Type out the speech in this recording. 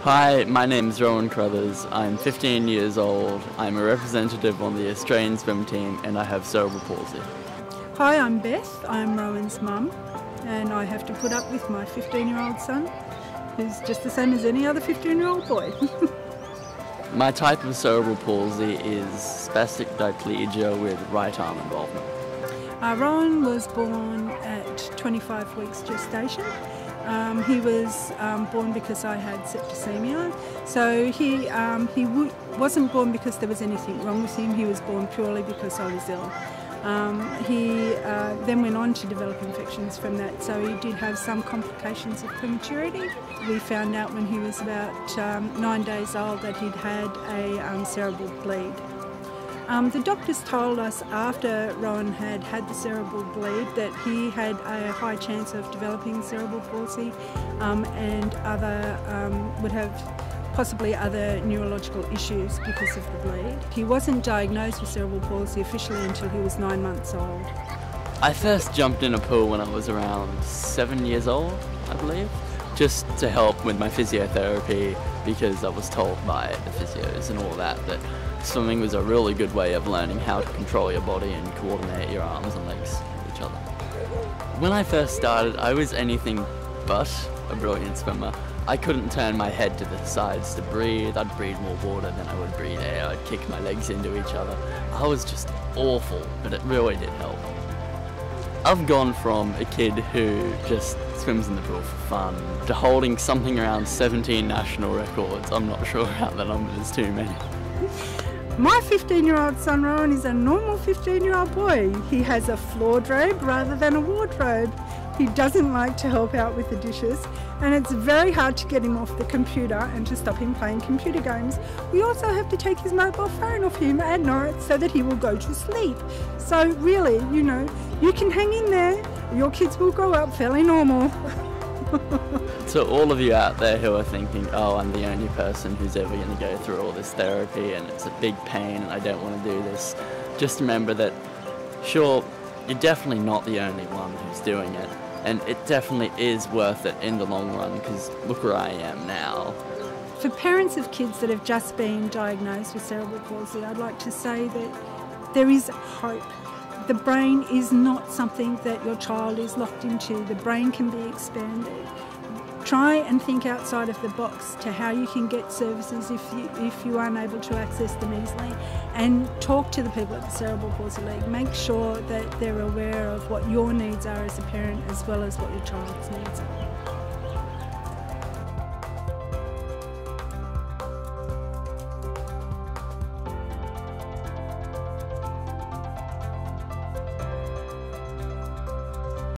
Hi, my name is Rowan Crothers. I'm 15 years old. I'm a representative on the Australian swim team and I have cerebral palsy. Hi, I'm Beth. I'm Rowan's mum and I have to put up with my 15-year-old son, who's just the same as any other 15-year-old boy. My type of cerebral palsy is spastic diplegia with right arm involvement. Rowan was born at 25 weeks gestation. He was born because I had septicemia, so he wasn't born because there was anything wrong with him. He was born purely because I was ill. He then went on to develop infections from that, so he did have some complications of prematurity. We found out when he was about 9 days old that he'd had a cerebral bleed. The doctors told us after Rowan had had the cerebral bleed that he had a high chance of developing cerebral palsy and would have possibly other neurological issues because of the bleed. He wasn't diagnosed with cerebral palsy officially until he was 9 months old. I first jumped in a pool when I was around 7 years old, I believe, just to help with my physiotherapy because I was told by the physios and all that swimming was a really good way of learning how to control your body and coordinate your arms and legs with each other. When I first started, I was anything but a brilliant swimmer. I couldn't turn my head to the sides to breathe. I'd breathe more water than I would breathe air. I'd kick my legs into each other. I was just awful, but it really did help. I've gone from a kid who just swims in the pool for fun to holding something around 17 national records. I'm not sure how the number is too many. My 15-year-old son Rowan is a normal 15-year-old boy. He has a floor drape rather than a wardrobe. He doesn't like to help out with the dishes, and it's very hard to get him off the computer and to stop him playing computer games. We also have to take his mobile phone off him at night so that he will go to sleep. So really, you can hang in there. Your kids will grow up fairly normal. To all of you out there who are thinking, oh, I'm the only person who's ever going to go through all this therapy and it's a big pain and I don't want to do this, just remember that, sure, you're definitely not the only one who's doing it, and it definitely is worth it in the long run, because look where I am now. For parents of kids that have just been diagnosed with cerebral palsy, I'd like to say that there is hope. The brain is not something that your child is locked into. The brain can be expanded. Try and think outside of the box to how you can get services if you aren't able to access them easily, and talk to the people at the Cerebral Palsy League. Make sure that they're aware of what your needs are as a parent as well as what your child's needs are.